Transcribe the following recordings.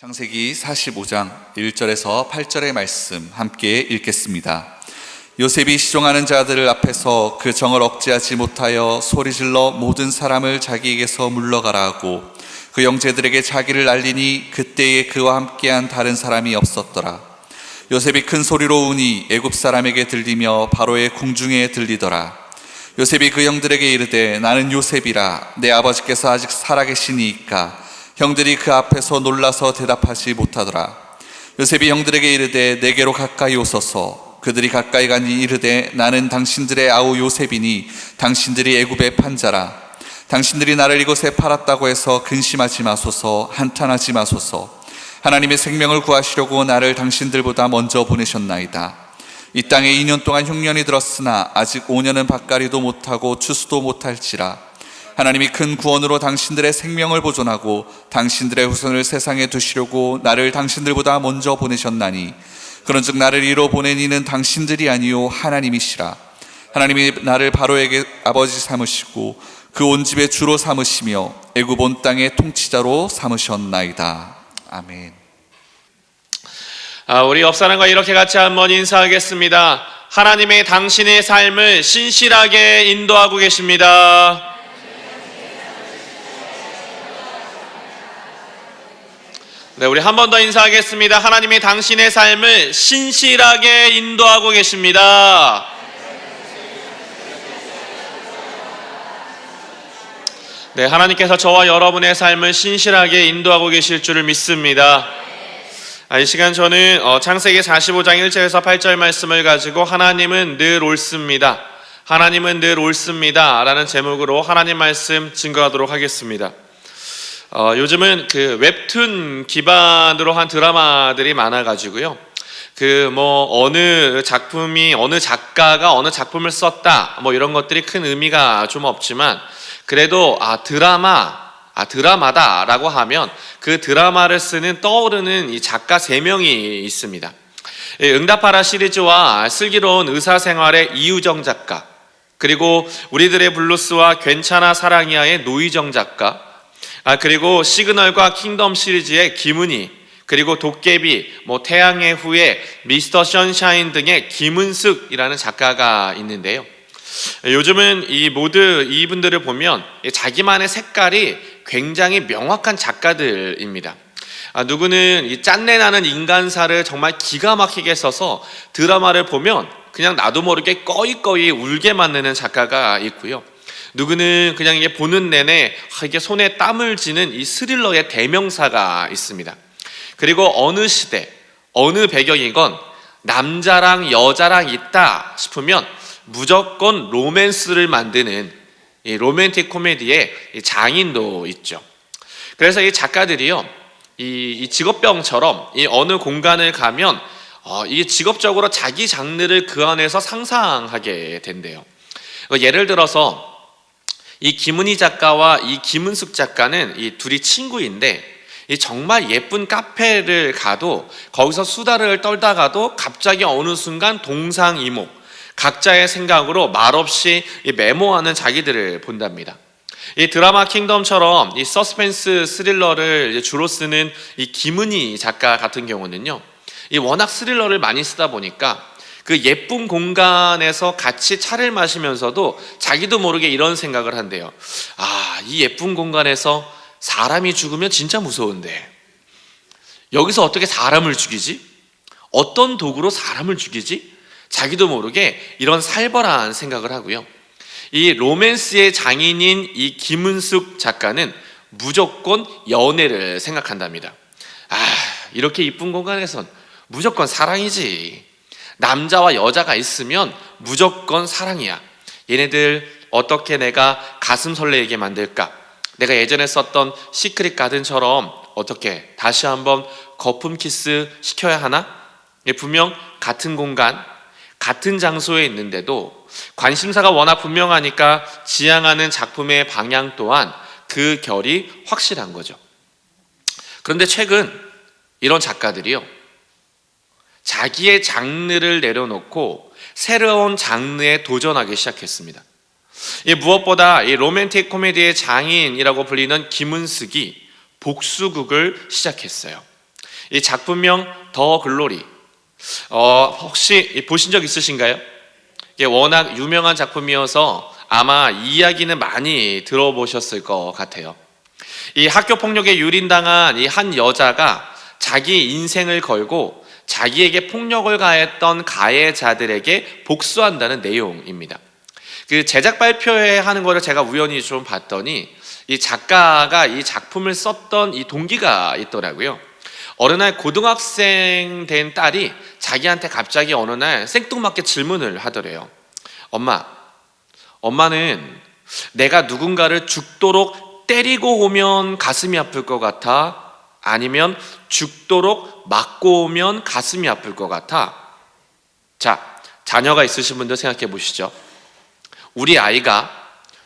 창세기 45장 1절에서 8절의 말씀 함께 읽겠습니다. 요셉이 시종하는 자들 앞에서 그 정을 억제하지 못하여 소리질러 모든 사람을 자기에게서 물러가라 하고 그 형제들에게 자기를 알리니 그때에 그와 함께한 다른 사람이 없었더라. 요셉이 큰 소리로 우니 애굽 사람에게 들리며 바로의 궁중에 들리더라. 요셉이 그 형들에게 이르되 나는 요셉이라. 내 아버지께서 아직 살아계시니이까. 형들이 그 앞에서 놀라서 대답하지 못하더라. 요셉이 형들에게 이르되 내게로 가까이 오소서. 그들이 가까이 가니 이르되 나는 당신들의 아우 요셉이니 당신들이 애굽의 판자라. 당신들이 나를 이곳에 팔았다고 해서 근심하지 마소서. 한탄하지 마소서. 하나님의 생명을 구하시려고 나를 당신들보다 먼저 보내셨나이다. 이 땅에 2년 동안 흉년이 들었으나 아직 5년은 밭가리도 못하고 추수도 못할지라. 하나님이 큰 구원으로 당신들의 생명을 보존하고 당신들의 후손을 세상에 두시려고 나를 당신들보다 먼저 보내셨나니 그런즉 나를 이로 보낸 이는 당신들이 아니요 하나님이시라. 하나님이 나를 바로에게 아버지 삼으시고 그 온 집의 주로 삼으시며 애굽 온 땅의 통치자로 삼으셨나이다. 아멘. 우리 옆사람과 이렇게 같이 한번 인사하겠습니다. 하나님의 당신의 삶을 신실하게 인도하고 계십니다. 네, 우리 한 번 더 인사하겠습니다. 하나님이 당신의 삶을 신실하게 인도하고 계십니다. 네, 하나님께서 저와 여러분의 삶을 신실하게 인도하고 계실 줄을 믿습니다. 이 시간 저는 창세기 45장 1절에서 8절 말씀을 가지고 하나님은 늘 옳습니다. 하나님은 늘 옳습니다 라는 제목으로 하나님 말씀 증거하도록 하겠습니다. 요즘은 그 웹툰 기반으로 한 드라마들이 많아가지고요. 어느 작품이 어느 작가가 어느 작품을 썼다 이런 것들이 큰 의미가 좀 없지만 그래도 드라마다라고 하면 그 드라마를 쓰는 떠오르는 이 작가 3명이 있습니다. 응답하라 시리즈와 슬기로운 의사생활의 이유정 작가, 그리고 우리들의 블루스와 괜찮아 사랑이야의 노희정 작가, 그리고 시그널과 킹덤 시리즈의 김은희, 그리고 도깨비, 태양의 후예, 미스터 션샤인 등의 김은숙이라는 작가가 있는데요. 요즘은 이분들을 보면 자기만의 색깔이 굉장히 명확한 작가들입니다. 누구는 이 짠내나는 인간사를 정말 기가 막히게 써서 드라마를 보면 그냥 나도 모르게 꺼이꺼이 울게 만드는 작가가 있고요. 누구는 그냥 이게 보는 내내 이게 손에 땀을 쥐는 이 스릴러의 대명사가 있습니다. 그리고 어느 시대, 어느 배경이건 남자랑 여자랑 있다 싶으면 무조건 로맨스를 만드는 이 로맨틱 코미디의 장인도 있죠. 그래서 이 작가들이요, 이 직업병처럼 이 어느 공간을 가면 이게 직업적으로 자기 장르를 그 안에서 상상하게 된대요. 예를 들어서 이 김은희 작가와 이 김은숙 작가는 이 둘이 친구인데 이 정말 예쁜 카페를 가도 거기서 수다를 떨다가도 갑자기 어느 순간 동상이목, 각자의 생각으로 말없이 메모하는 자기들을 본답니다. 이 드라마 킹덤처럼 이 서스펜스 스릴러를 주로 쓰는 이 김은희 작가 같은 경우는요, 이 워낙 스릴러를 많이 쓰다 보니까 그 예쁜 공간에서 같이 차를 마시면서도 자기도 모르게 이런 생각을 한대요. 이 예쁜 공간에서 사람이 죽으면 진짜 무서운데 여기서 어떻게 사람을 죽이지? 어떤 도구로 사람을 죽이지? 자기도 모르게 이런 살벌한 생각을 하고요. 이 로맨스의 장인인 이 김은숙 작가는 무조건 연애를 생각한답니다. 이렇게 이쁜 공간에선 무조건 사랑이지. 남자와 여자가 있으면 무조건 사랑이야. 얘네들 어떻게 내가 가슴 설레게 만들까? 내가 예전에 썼던 시크릿 가든처럼 어떻게 다시 한번 거품 키스 시켜야 하나? 분명 같은 공간, 같은 장소에 있는데도 관심사가 워낙 분명하니까 지향하는 작품의 방향 또한 그 결이 확실한 거죠. 그런데 최근 이런 작가들이요, 자기의 장르를 내려놓고 새로운 장르에 도전하기 시작했습니다. 무엇보다 이 로맨틱 코미디의 장인이라고 불리는 김은숙이 복수극을 시작했어요. 이 작품명 더 글로리, 혹시 보신 적 있으신가요? 이게 워낙 유명한 작품이어서 아마 이 이야기는 많이 들어보셨을 것 같아요. 이 학교 폭력에 유린당한 이 한 여자가 자기 인생을 걸고 자기에게 폭력을 가했던 가해자들에게 복수한다는 내용입니다. 그 제작 발표회 하는 거를 제가 우연히 좀 봤더니 이 작가가 이 작품을 썼던 이 동기가 있더라고요. 어느 날 고등학생 된 딸이 자기한테 갑자기 어느 날 생뚱맞게 질문을 하더래요. 엄마는 내가 누군가를 죽도록 때리고 오면 가슴이 아플 것 같아? 아니면 죽도록 맞고 오면 가슴이 아플 것 같아? 자, 자녀가 있으신 분들 생각해 보시죠. 우리 아이가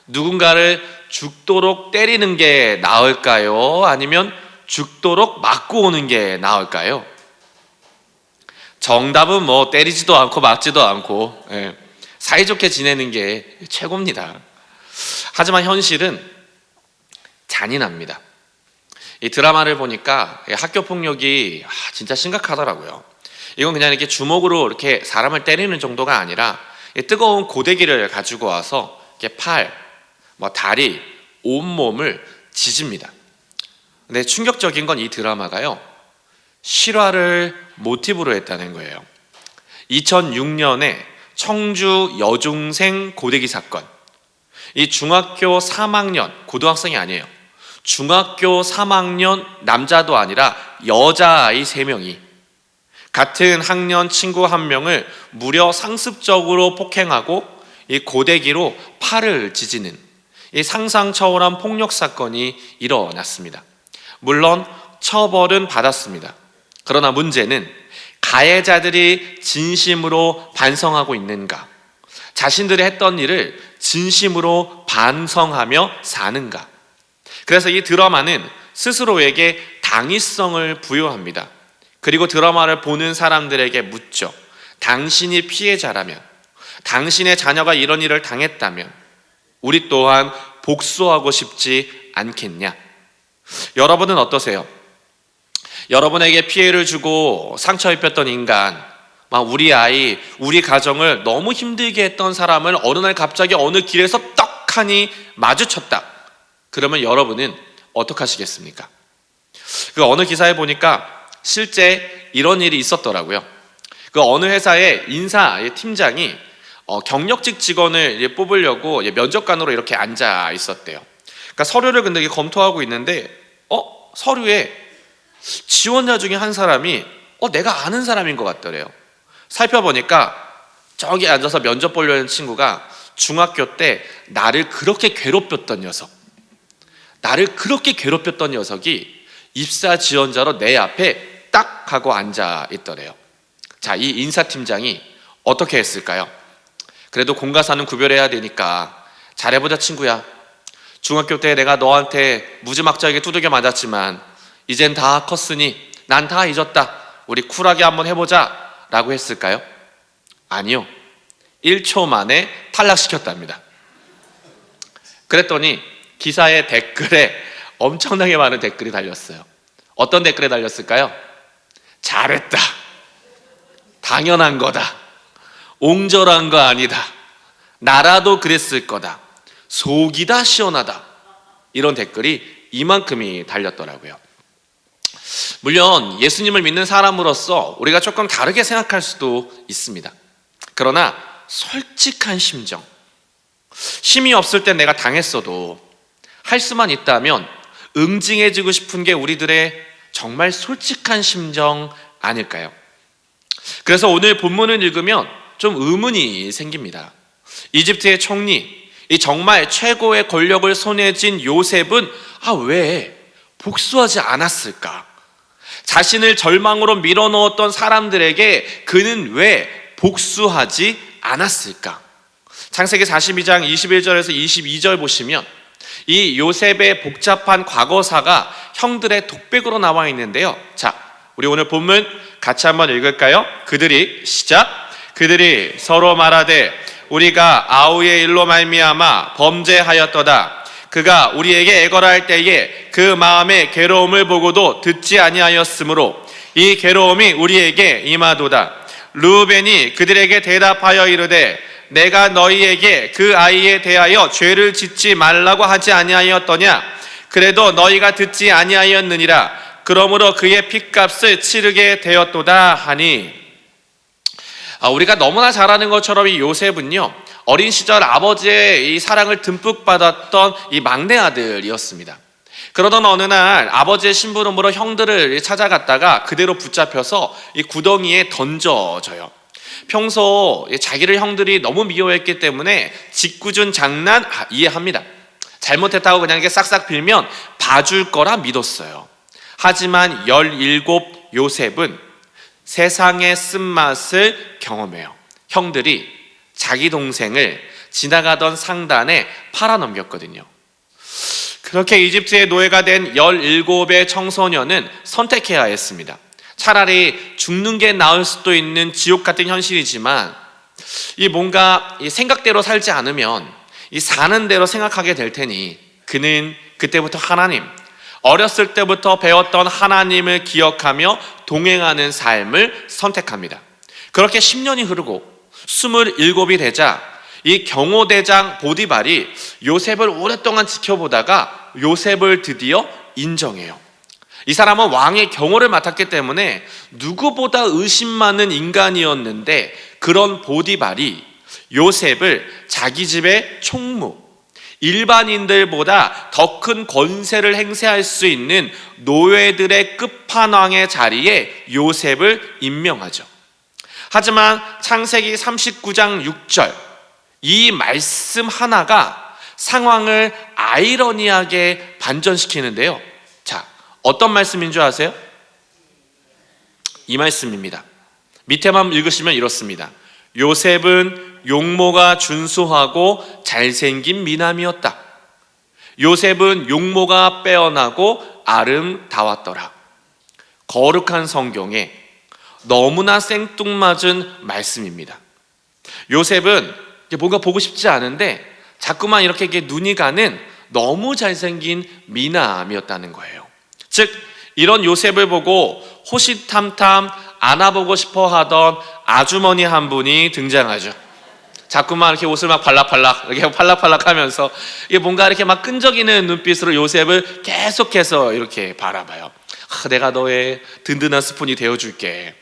누군가를 죽도록 때리는 게 나을까요? 아니면 죽도록 맞고 오는 게 나을까요? 정답은 뭐 때리지도 않고 맞지도 않고 사이좋게 지내는 게 최고입니다. 하지만 현실은 잔인합니다. 이 드라마를 보니까 학교 폭력이 진짜 심각하더라고요. 이건 그냥 이렇게 주먹으로 이렇게 사람을 때리는 정도가 아니라 뜨거운 고데기를 가지고 와서 이렇게 팔, 다리, 온몸을 지집니다. 근데 충격적인 건 이 드라마가요, 실화를 모티브로 했다는 거예요. 2006년에 청주 여중생 고데기 사건. 이 중학교 3학년, 고등학생이 아니에요. 중학교 3학년 남자도 아니라 여자아이 3명이 같은 학년 친구 1명을 무려 상습적으로 폭행하고 이 고데기로 팔을 지지는 이 상상 초월한 폭력 사건이 일어났습니다. 물론 처벌은 받았습니다. 그러나 문제는 가해자들이 진심으로 반성하고 있는가? 자신들이 했던 일을 진심으로 반성하며 사는가? 그래서 이 드라마는 스스로에게 당위성을 부여합니다. 그리고 드라마를 보는 사람들에게 묻죠. 당신이 피해자라면, 당신의 자녀가 이런 일을 당했다면 우리 또한 복수하고 싶지 않겠냐? 여러분은 어떠세요? 여러분에게 피해를 주고 상처 입혔던 인간, 우리 아이, 우리 가정을 너무 힘들게 했던 사람을 어느 날 갑자기 어느 길에서 떡하니 마주쳤다. 그러면 여러분은 어떻게 하시겠습니까? 그 어느 기사에 보니까 실제 이런 일이 있었더라고요. 그 어느 회사의 인사 팀장이 경력직 직원을 뽑으려고 면접관으로 이렇게 앉아 있었대요. 그러니까 서류를 근데 검토하고 있는데 서류에 지원자 중에 한 사람이 내가 아는 사람인 것 같더래요. 살펴보니까 저기 앉아서 면접 보려는 친구가 중학교 때 나를 그렇게 괴롭혔던 녀석이 입사 지원자로 내 앞에 딱 하고 앉아 있더래요. 자, 이 인사팀장이 어떻게 했을까요? 그래도 공과사는 구별해야 되니까 잘해보자 친구야. 중학교 때 내가 너한테 무지막지하게 두들겨 맞았지만 이젠 다 컸으니 난 다 잊었다. 우리 쿨하게 한번 해보자 라고 했을까요? 아니요. 1초 만에 탈락시켰답니다. 그랬더니 기사의 댓글에 엄청나게 많은 댓글이 달렸어요. 어떤 댓글이 달렸을까요? 잘했다. 당연한 거다. 옹졸한 거 아니다. 나라도 그랬을 거다. 속이 다 시원하다. 이런 댓글이 이만큼이 달렸더라고요. 물론 예수님을 믿는 사람으로서 우리가 조금 다르게 생각할 수도 있습니다. 그러나 솔직한 심정, 힘이 없을 때 내가 당했어도 할 수만 있다면 응징해주고 싶은 게 우리들의 정말 솔직한 심정 아닐까요? 그래서 오늘 본문을 읽으면 좀 의문이 생깁니다. 이집트의 총리, 이 정말 최고의 권력을 손에 쥔 요셉은 왜 복수하지 않았을까? 자신을 절망으로 밀어넣었던 사람들에게 그는 왜 복수하지 않았을까? 창세기 42장 21절에서 22절 보시면 이 요셉의 복잡한 과거사가 형들의 독백으로 나와 있는데요. 자, 우리 오늘 본문 같이 한번 읽을까요? 그들이 서로 말하되 우리가 아우의 일로 말미암아 범죄하였도다. 그가 우리에게 애걸할 때에 그 마음의 괴로움을 보고도 듣지 아니하였으므로 이 괴로움이 우리에게 임하도다. 르우벤이 그들에게 대답하여 이르되 내가 너희에게 그 아이에 대하여 죄를 짓지 말라고 하지 아니하였더냐? 그래도 너희가 듣지 아니하였느니라. 그러므로 그의 핏값을 치르게 되었도다 하니. 우리가 너무나 잘 아는 것처럼 이 요셉은요, 어린 시절 아버지의 이 사랑을 듬뿍 받았던 이 막내 아들이었습니다. 그러던 어느 날 아버지의 심부름으로 형들을 찾아갔다가 그대로 붙잡혀서 이 구덩이에 던져져요. 평소 자기를 형들이 너무 미워했기 때문에 짓궂은 장난 이해합니다. 잘못했다고 그냥 이렇게 싹싹 빌면 봐줄 거라 믿었어요. 하지만 17 요셉은 세상의 쓴맛을 경험해요. 형들이 자기 동생을 지나가던 상단에 팔아넘겼거든요. 그렇게 이집트의 노예가 된 17의 청소년은 선택해야 했습니다. 차라리 죽는 게 나을 수도 있는 지옥 같은 현실이지만 이 뭔가 이 생각대로 살지 않으면 이 사는 대로 생각하게 될 테니 그는 그때부터 하나님, 어렸을 때부터 배웠던 하나님을 기억하며 동행하는 삶을 선택합니다. 그렇게 10년이 흐르고 27이 되자 이 경호대장 보디발이 요셉을 오랫동안 지켜보다가 요셉을 드디어 인정해요. 이 사람은 왕의 경호를 맡았기 때문에 누구보다 의심 많은 인간이었는데 그런 보디발이 요셉을 자기 집의 총무, 일반인들보다 더 큰 권세를 행사할 수 있는 노예들의 끝판왕의 자리에 요셉을 임명하죠. 하지만 창세기 39장 6절 이 말씀 하나가 상황을 아이러니하게 반전시키는데요. 자, 어떤 말씀인 줄 아세요? 이 말씀입니다. 밑에만 읽으시면 이렇습니다. 요셉은 용모가 준수하고 잘생긴 미남이었다. 요셉은 용모가 빼어나고 아름다웠더라. 거룩한 성경에 너무나 생뚱맞은 말씀입니다. 요셉은 뭔가 보고 싶지 않은데 자꾸만 이렇게 눈이 가는 너무 잘생긴 미남이었다는 거예요. 즉 이런 요셉을 보고 호시탐탐 안아보고 싶어 하던 아주머니 한 분이 등장하죠. 자꾸만 이렇게 옷을 막 팔락팔락 이렇게 팔락팔락 하면서 이게 뭔가 이렇게 막 끈적이는 눈빛으로 요셉을 계속해서 이렇게 바라봐요. 내가 너의 든든한 스푼이 되어줄게.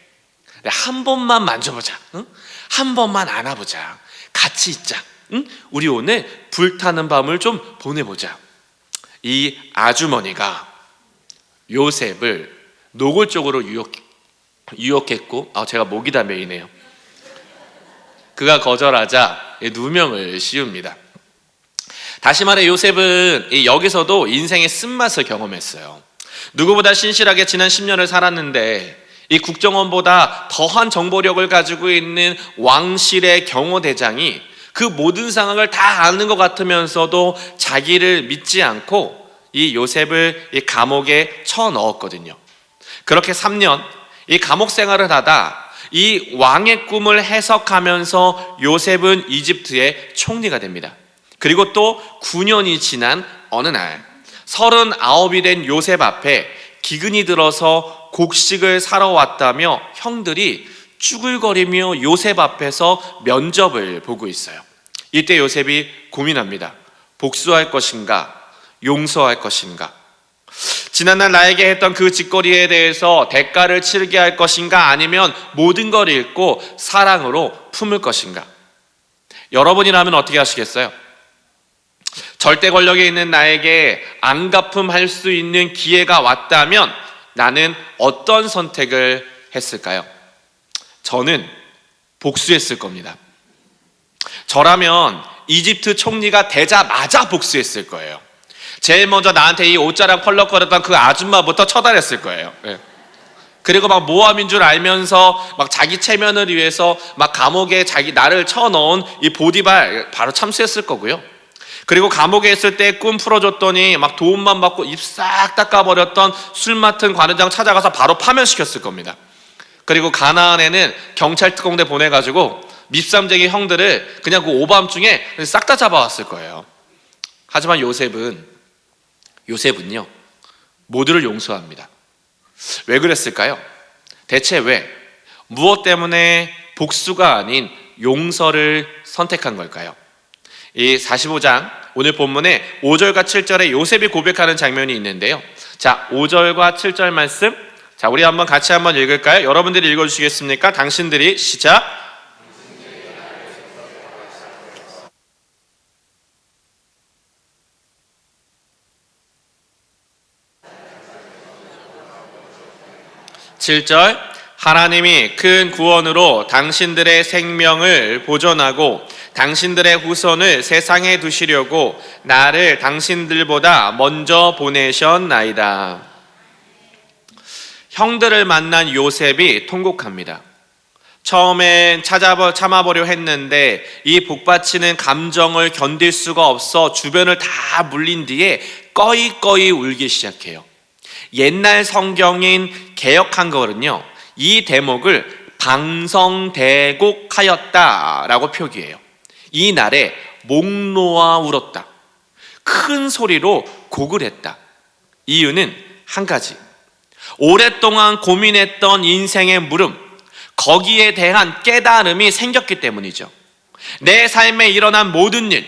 한 번만 만져보자. 응? 한 번만 안아보자. 같이 있자. 응? 우리 오늘 불타는 밤을 좀 보내보자. 이 아주머니가 요셉을 노골적으로 유혹했고, 제가 목이 다 메이네요. 그가 거절하자 누명을 씌웁니다. 다시 말해 요셉은 여기서도 인생의 쓴맛을 경험했어요. 누구보다 신실하게 지난 10년을 살았는데 이 국정원보다 더한 정보력을 가지고 있는 왕실의 경호대장이 그 모든 상황을 다 아는 것 같으면서도 자기를 믿지 않고 이 요셉을 이 감옥에 쳐넣었거든요. 그렇게 3년 이 감옥 생활을 하다 이 왕의 꿈을 해석하면서 요셉은 이집트의 총리가 됩니다. 그리고 또 9년이 지난 어느 날 39이 된 요셉 앞에 기근이 들어서 곡식을 사러 왔다며 형들이 쭈글거리며 요셉 앞에서 면접을 보고 있어요. 이때 요셉이 고민합니다. 복수할 것인가? 용서할 것인가? 지난날 나에게 했던 그 짓거리에 대해서 대가를 치르게 할 것인가? 아니면 모든 걸 잃고 사랑으로 품을 것인가? 여러분이라면 어떻게 하시겠어요? 절대 권력에 있는 나에게 안갚음할 수 있는 기회가 왔다면 나는 어떤 선택을 했을까요? 저는 복수했을 겁니다. 저라면 이집트 총리가 되자마자 복수했을 거예요. 제일 먼저 나한테 이 옷자락 펄럭거렸던 그 아줌마부터 처단했을 거예요. 그리고 막 모함인 줄 알면서 막 자기 체면을 위해서 막 감옥에 나를 쳐넣은 이 보디발 바로 참수했을 거고요. 그리고 감옥에 있을 때 꿈 풀어줬더니 막 도움만 받고 입 싹 닦아버렸던 술 맡은 관원장 찾아가서 바로 파면시켰을 겁니다. 그리고 가나안에는 경찰 특공대 보내가지고 밉삼쟁이 형들을 그냥 그 오밤중에 싹 다 잡아왔을 거예요. 하지만 요셉은요, 모두를 용서합니다. 왜 그랬을까요? 대체 왜? 무엇 때문에 복수가 아닌 용서를 선택한 걸까요? 이 45장 오늘 본문에 5절과 7절에 요셉이 고백하는 장면이 있는데요. 자, 5절과 7절 말씀, 자, 우리 한번 같이 한번 읽을까요? 여러분들이 읽어주시겠습니까? 당신들이 시작. (7절) 하나님이 큰 구원으로 당신들의 생명을 보존하고 당신들의 후손을 세상에 두시려고 나를 당신들보다 먼저 보내셨나이다. 형들을 만난 요셉이 통곡합니다. 처음엔 참아보려 했는데 이 복받치는 감정을 견딜 수가 없어 주변을 다 물린 뒤에 꺼이꺼이 울기 시작해요. 옛날 성경인 개역 한글은요, 이 대목을 방성대곡하였다라고 표기해요. 이 날에 목 놓아 울었다, 큰 소리로 곡을 했다. 이유는 한 가지, 오랫동안 고민했던 인생의 물음, 거기에 대한 깨달음이 생겼기 때문이죠. 내 삶에 일어난 모든 일,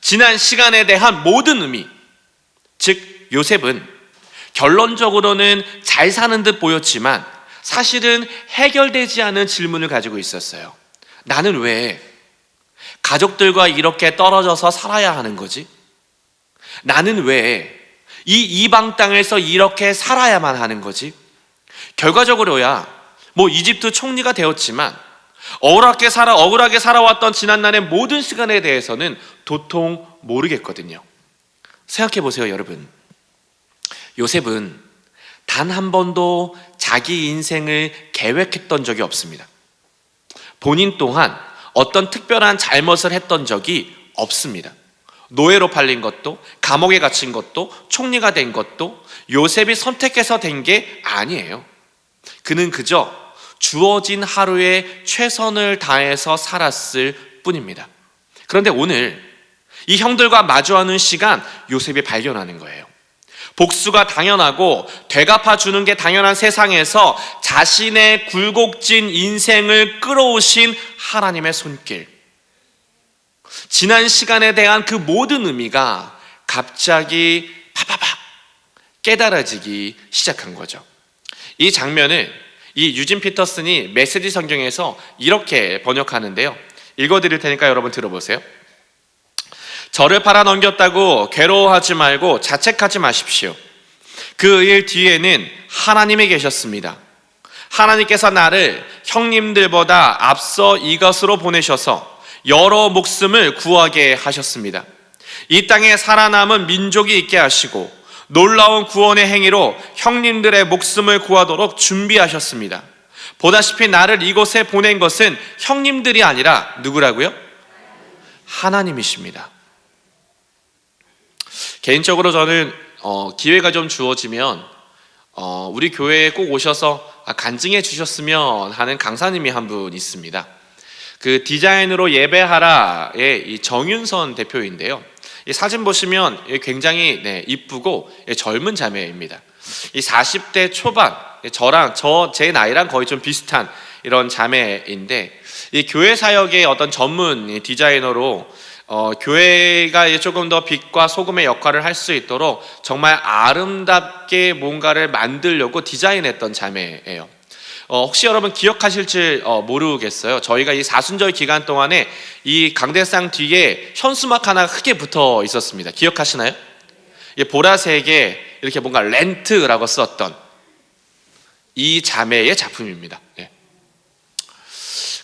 지난 시간에 대한 모든 의미, 즉 요셉은 결론적으로는 잘 사는 듯 보였지만 사실은 해결되지 않은 질문을 가지고 있었어요. 나는 왜 가족들과 이렇게 떨어져서 살아야 하는 거지? 나는 왜 이 이방 땅에서 이렇게 살아야만 하는 거지? 결과적으로야 이집트 총리가 되었지만 억울하게 살아왔던 지난날의 모든 시간에 대해서는 도통 모르겠거든요. 생각해 보세요, 여러분. 요셉은 단 한 번도 자기 인생을 계획했던 적이 없습니다. 본인 또한 어떤 특별한 잘못을 했던 적이 없습니다. 노예로 팔린 것도, 감옥에 갇힌 것도, 총리가 된 것도 요셉이 선택해서 된 게 아니에요. 그는 그저 주어진 하루에 최선을 다해서 살았을 뿐입니다. 그런데 오늘 이 형들과 마주하는 시간, 요셉이 발견하는 거예요. 복수가 당연하고 되갚아 주는 게 당연한 세상에서 자신의 굴곡진 인생을 끌어오신 하나님의 손길, 지난 시간에 대한 그 모든 의미가 갑자기 파파팍 깨달아지기 시작한 거죠. 이 장면을 이 유진 피터슨이 메시지 성경에서 이렇게 번역하는데요. 읽어드릴 테니까 여러분 들어보세요. 저를 팔아넘겼다고 괴로워하지 말고 자책하지 마십시오. 그 일 뒤에는 하나님이 계셨습니다. 하나님께서 나를 형님들보다 앞서 이것으로 보내셔서 여러 목숨을 구하게 하셨습니다. 이 땅에 살아남은 민족이 있게 하시고 놀라운 구원의 행위로 형님들의 목숨을 구하도록 준비하셨습니다. 보다시피 나를 이곳에 보낸 것은 형님들이 아니라 누구라고요? 하나님이십니다. 개인적으로 저는 기회가 좀 주어지면 우리 교회에 꼭 오셔서 간증해 주셨으면 하는 강사님이 한 분 있습니다. 그 디자인으로 예배하라의 이 정윤선 대표인데요. 이 사진 보시면 굉장히 이쁘고 젊은 자매입니다. 이 40대 초반, 제 나이랑 거의 좀 비슷한 이런 자매인데, 이 교회 사역의 어떤 전문 디자이너로 교회가 조금 더 빛과 소금의 역할을 할 수 있도록 정말 아름답게 뭔가를 만들려고 디자인했던 자매예요. 혹시 여러분 기억하실지 모르겠어요. 저희가 이 사순절 기간 동안에 이 강대상 뒤에 현수막 하나 크게 붙어 있었습니다. 기억하시나요? 보라색에 이렇게 뭔가 렌트라고 썼던 이 자매의 작품입니다.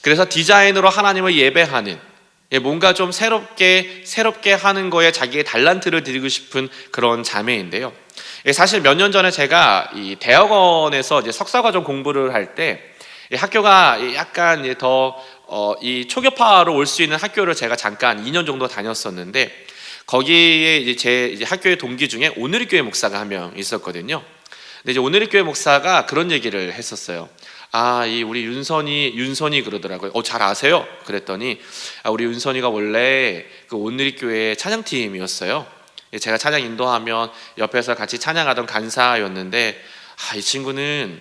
그래서 디자인으로 하나님을 예배하는, 뭔가 좀 새롭게 하는 거에 자기의 달란트를 드리고 싶은 그런 자매인데요. 사실 몇 년 전에 제가 이 대학원에서 이제 석사과정 공부를 할 때 학교가 약간 더 이 초교파로 올 수 있는 학교를 제가 잠깐 2년 정도 다녔었는데, 거기에 이제 제 학교의 동기 중에 오늘리교회 목사가 한 명 있었거든요. 근데 이제 오늘리교회 목사가 그런 얘기를 했었어요. 이 우리 윤선이 그러더라고요. 잘 아세요? 그랬더니 우리 윤선이가 원래 그 오늘리교회 찬양팀이었어요. 제가 찬양 인도하면 옆에서 같이 찬양하던 간사였는데 이 친구는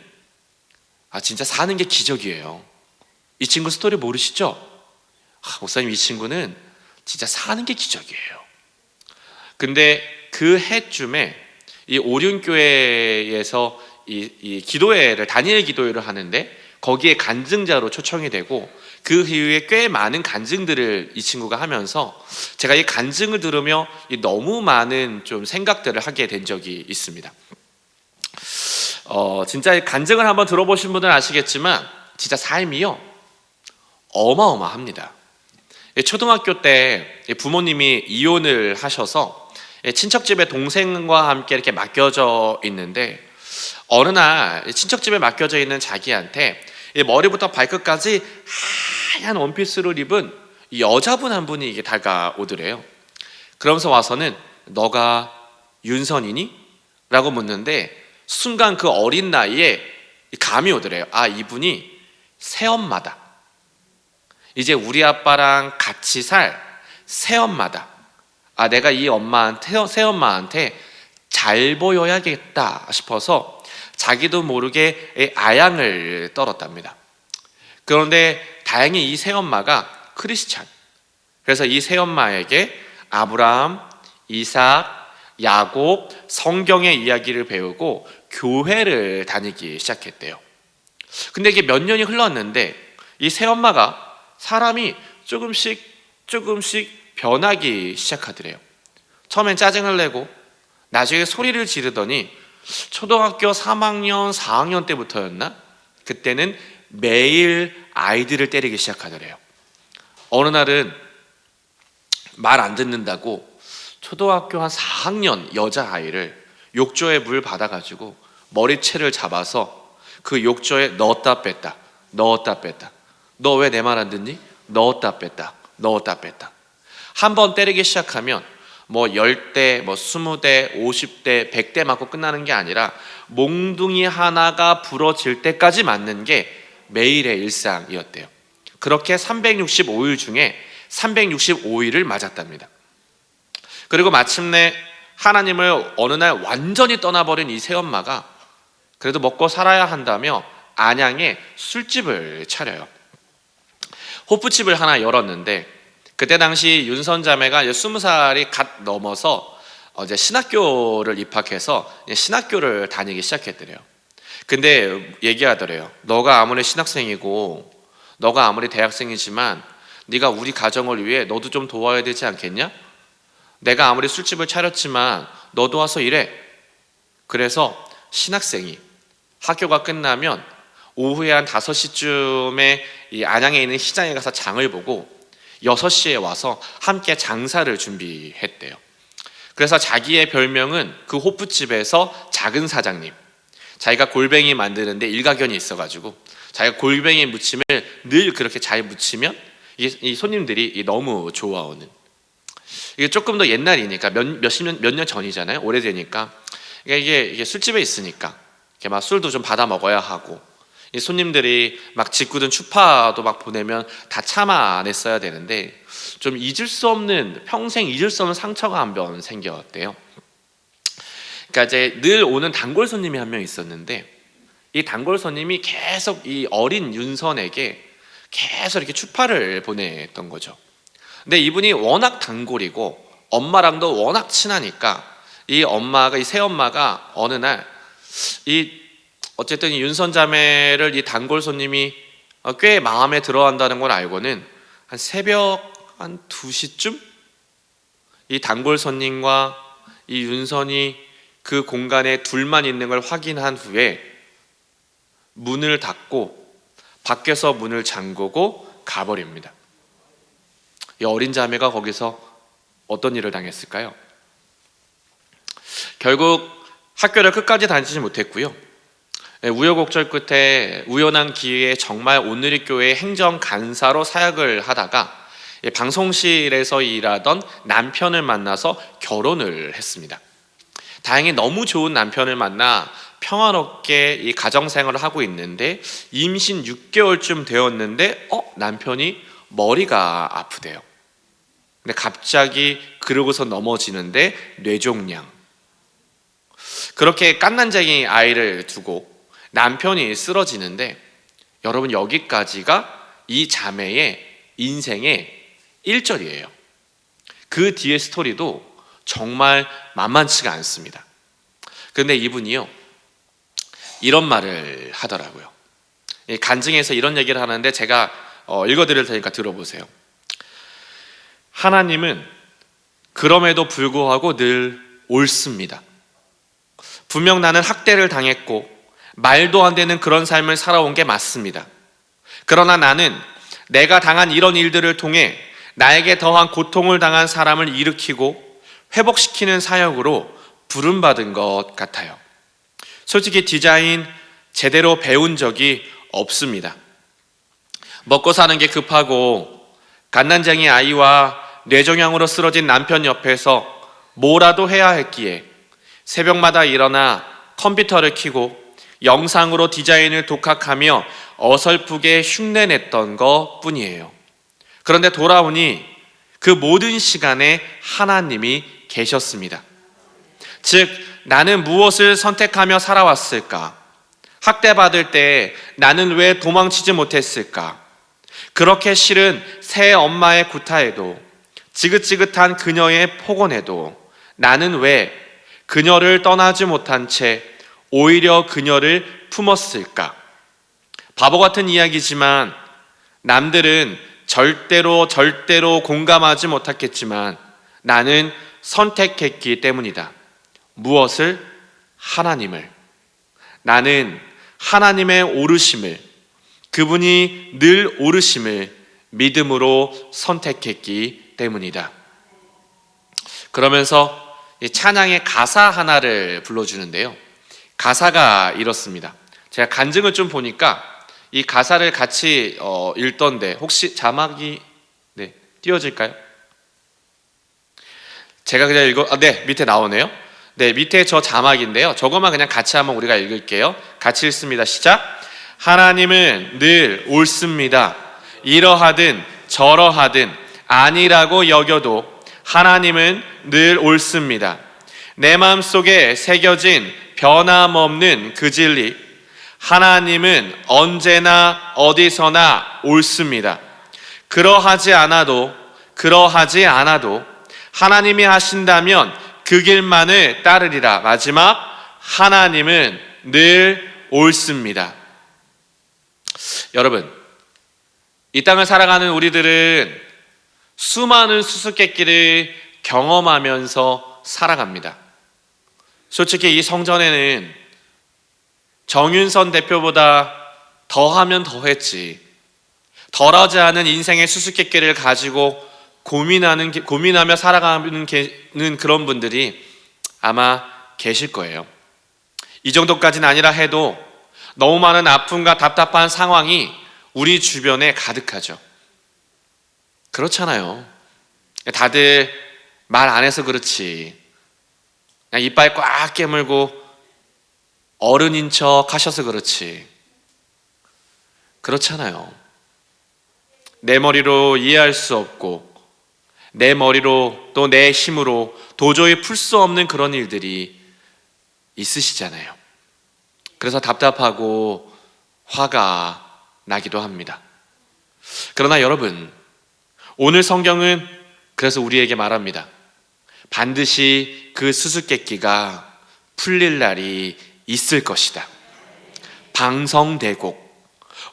진짜 사는 게 기적이에요. 이 친구 스토리 모르시죠? 목사님, 이 친구는 진짜 사는 게 기적이에요. 근데 그 해쯤에 이 오륜교회에서 이 기도회를 다니엘 기도회를 하는데 거기에 간증자로 초청이 되고 그 이후에 꽤 많은 간증들을 이 친구가 하면서 제가 이 간증을 들으며 너무 많은 좀 생각들을 하게 된 적이 있습니다. 진짜 간증을 한번 들어보신 분들은 아시겠지만 진짜 삶이요 어마어마합니다. 초등학교 때 부모님이 이혼을 하셔서 친척집에 동생과 함께 이렇게 맡겨져 있는데 어느 날 친척집에 맡겨져 있는 자기한테 머리부터 발끝까지 하얀 원피스를 입은 여자분 한 분이 이게 다가오더래요. 그러면서 와서는 너가 윤선이니? 라고 묻는데 순간 그 어린 나이에 감이 오더래요. 이분이 새엄마다. 이제 우리 아빠랑 같이 살 새엄마다. 내가 이 새엄마한테 잘 보여야겠다 싶어서 자기도 모르게 아양을 떨었답니다. 그런데 다행히 이 새엄마가 크리스찬. 그래서 이 새엄마에게 아브라함, 이삭, 야곱, 성경의 이야기를 배우고 교회를 다니기 시작했대요. 근데 이게 몇 년이 흘렀는데 이 새엄마가 사람이 조금씩 변하기 시작하더래요. 처음엔 짜증을 내고 나중에 소리를 지르더니 초등학교 3학년, 4학년 때부터였나? 그때는 매일 아이들을 때리기 시작하더래요. 어느 날은 말 안 듣는다고 초등학교 한 4학년 여자아이를 욕조에 물 받아가지고 머리채를 잡아서 그 욕조에 넣었다 뺐다. 너 왜 내 말 안 듣니? 넣었다 뺐다. 한 번 때리기 시작하면 10대, 20대, 50대, 100대 맞고 끝나는 게 아니라 몽둥이 하나가 부러질 때까지 맞는 게 매일의 일상이었대요. 그렇게 365일 중에 365일을 맞았답니다. 그리고 마침내 하나님을 어느 날 완전히 떠나버린 이 새엄마가 그래도 먹고 살아야 한다며 안양에 술집을 차려요. 호프집을 하나 열었는데 그때 당시 윤선 자매가 20살이 갓 넘어서 이제 신학교를 입학해서 신학교를 다니기 시작했더래요. 근데 얘기하더래요. 너가 아무리 신학생이고 너가 아무리 대학생이지만 네가 우리 가정을 위해 너도 좀 도와야 되지 않겠냐? 내가 아무리 술집을 차렸지만 너도 와서 일해. 그래서 신학생이 학교가 끝나면 오후에 한 5시쯤에 이 안양에 있는 시장에 가서 장을 보고 6시에 와서 함께 장사를 준비했대요. 그래서 자기의 별명은 그 호프집에서 작은 사장님. 자기가 골뱅이 만드는데 일가견이 있어가지고 자기가 골뱅이 무침을 늘 그렇게 잘 무치면 이 손님들이 너무 좋아오는. 이게 조금 더 옛날이니까 몇 년 전이잖아요. 오래되니까 이게 술집에 있으니까 이렇게 막 술도 좀 받아 먹어야 하고 이 손님들이 막 짓궂은 추파도 막 보내면 다 참아냈어야 되는데 좀 평생 잊을 수 없는 상처가 한 번 생겼대요. 그러니까 이제 늘 오는 단골 손님이 한 명 있었는데 이 단골 손님이 계속 이 어린 윤선에게 계속 이렇게 추파를 보냈던 거죠. 근데 이분이 워낙 단골이고 엄마랑도 워낙 친하니까 이 새엄마가 어느 날 어쨌든 이 윤선 자매를 이 단골 손님이 꽤 마음에 들어한다는 걸 알고는 한 새벽 한 2시쯤 이 단골 손님과 이 윤선이 그 공간에 둘만 있는 걸 확인한 후에 문을 닫고 밖에서 문을 잠그고 가버립니다. 이 어린 자매가 거기서 어떤 일을 당했을까요? 결국 학교를 끝까지 다니지 못했고요. 우여곡절 끝에 우연한 기회에 정말 오늘의 교회 행정 간사로 사역을 하다가 방송실에서 일하던 남편을 만나서 결혼을 했습니다. 다행히 너무 좋은 남편을 만나 평화롭게 이 가정생활을 하고 있는데 임신 6개월쯤 되었는데 남편이 머리가 아프대요. 근데 갑자기 그러고서 넘어지는데 뇌종양. 그렇게 갓난쟁이 아이를 두고 남편이 쓰러지는데, 여러분, 여기까지가 이 자매의 인생의 1절이에요. 그 뒤의 스토리도 정말 만만치가 않습니다. 그런데 이분이요, 이런 말을 하더라고요. 간증에서 이런 얘기를 하는데 제가 읽어드릴 테니까 들어보세요. 하나님은 그럼에도 불구하고 늘 옳습니다. 분명 나는 학대를 당했고 말도 안 되는 그런 삶을 살아온 게 맞습니다. 그러나 나는 내가 당한 이런 일들을 통해 나에게 더한 고통을 당한 사람을 일으키고 회복시키는 사역으로 부름받은 것 같아요. 솔직히 디자인 제대로 배운 적이 없습니다. 먹고 사는 게 급하고 갓난쟁이 아이와 뇌종양으로 쓰러진 남편 옆에서 뭐라도 해야 했기에 새벽마다 일어나 컴퓨터를 켜고 영상으로 디자인을 독학하며 어설프게 흉내냈던 것 뿐이에요. 그런데 돌아오니 그 모든 시간에 하나님이 계셨습니다. 즉, 나는 무엇을 선택하며 살아왔을까? 학대받을 때 나는 왜 도망치지 못했을까? 그렇게 싫은 새 엄마의 구타에도, 지긋지긋한 그녀의 폭언에도 나는 왜 그녀를 떠나지 못한 채 오히려 그녀를 품었을까? 바보 같은 이야기지만 남들은 절대로 공감하지 못했겠지만 나는 선택했기 때문이다. 무엇을? 하나님을. 나는 하나님의 오르심을, 그분이 늘 오르심을 믿음으로 선택했기 때문이다. 그러면서 이 찬양의 가사 하나를 불러주는데요, 가사가 이렇습니다. 제가 간증을 좀 보니까 이 가사를 같이 읽던데 혹시 자막이 띄워질까요? 제가 그냥 네, 밑에 나오네요. 네, 밑에 저 자막인데요, 저것만 그냥 같이 한번 우리가 읽을게요. 같이 읽습니다. 시작. 하나님은 늘 옳습니다. 이러하든 저러하든 아니라고 여겨도 하나님은 늘 옳습니다. 내 마음속에 새겨진 변함없는 그 진리, 하나님은 언제나 어디서나 옳습니다. 그러하지 않아도 하나님이 하신다면 그 길만을 따르리라. 마지막, 하나님은 늘 옳습니다. 여러분, 이 땅을 살아가는 우리들은 수많은 수수께끼를 경험하면서 살아갑니다. 솔직히 이 성전에는 정윤선 대표보다 더하면 더했지, 덜하지 않은 인생의 수수께끼를 가지고 고민하며 살아가는 그런 분들이 아마 계실 거예요. 이 정도까지는 아니라 해도 너무 많은 아픔과 답답한 상황이 우리 주변에 가득하죠. 그렇잖아요. 다들 말 안 해서 그렇지, 그냥 이빨 꽉 깨물고 어른인 척 하셔서 그렇지, 그렇잖아요. 내 머리로 이해할 수 없고 내 머리로 또 내 힘으로 도저히 풀 수 없는 그런 일들이 있으시잖아요. 그래서 답답하고 화가 나기도 합니다. 그러나 여러분, 오늘 성경은 그래서 우리에게 말합니다. 반드시 그 수수께끼가 풀릴 날이 있을 것이다. 방성되고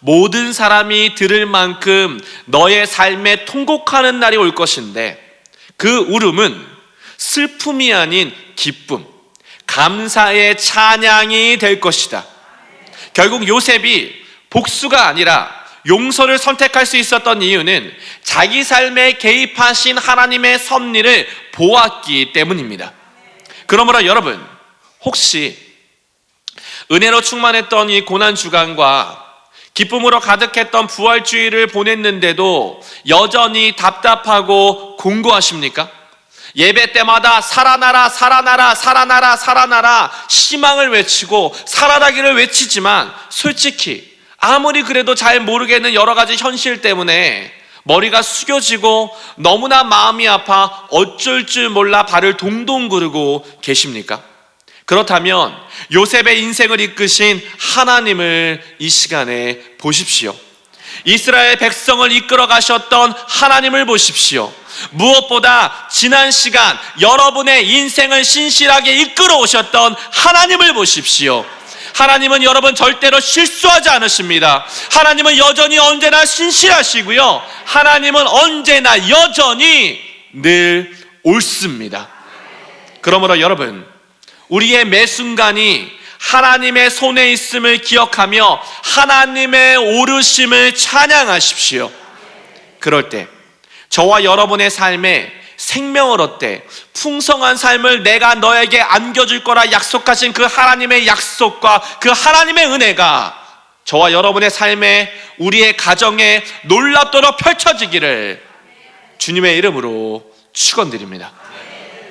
모든 사람이 들을 만큼 너의 삶에 통곡하는 날이 올 것인데, 그 울음은 슬픔이 아닌 기쁨, 감사의 찬양이 될 것이다. 결국 요셉이 복수가 아니라 용서를 선택할 수 있었던 이유는 자기 삶에 개입하신 하나님의 섭리를 보았기 때문입니다. 그러므로 여러분, 혹시 은혜로 충만했던 이 고난 주간과 기쁨으로 가득했던 부활주의를 보냈는데도 여전히 답답하고 공고하십니까? 예배 때마다 살아나라, 살아나라, 살아나라, 살아나라 희망을 외치고 살아나기를 외치지만 솔직히 아무리 그래도 잘 모르겠는 여러 가지 현실 때문에 머리가 숙여지고 너무나 마음이 아파 어쩔 줄 몰라 발을 동동 구르고 계십니까? 그렇다면 요셉의 인생을 이끄신 하나님을 이 시간에 보십시오. 이스라엘 백성을 이끌어 가셨던 하나님을 보십시오. 무엇보다 지난 시간 여러분의 인생을 신실하게 이끌어 오셨던 하나님을 보십시오. 하나님은 여러분 절대로 실수하지 않으십니다. 하나님은 여전히 언제나 신실하시고요. 하나님은 언제나 여전히 늘 옳습니다. 그러므로 여러분, 우리의 매 순간이 하나님의 손에 있음을 기억하며 하나님의 오르심을 찬양하십시오. 그럴 때 저와 여러분의 삶에 생명을 얻되 풍성한 삶을 내가 너에게 안겨줄 거라 약속하신 그 하나님의 약속과 그 하나님의 은혜가 저와 여러분의 삶에, 우리의 가정에 놀랍도록 펼쳐지기를 주님의 이름으로 축원드립니다.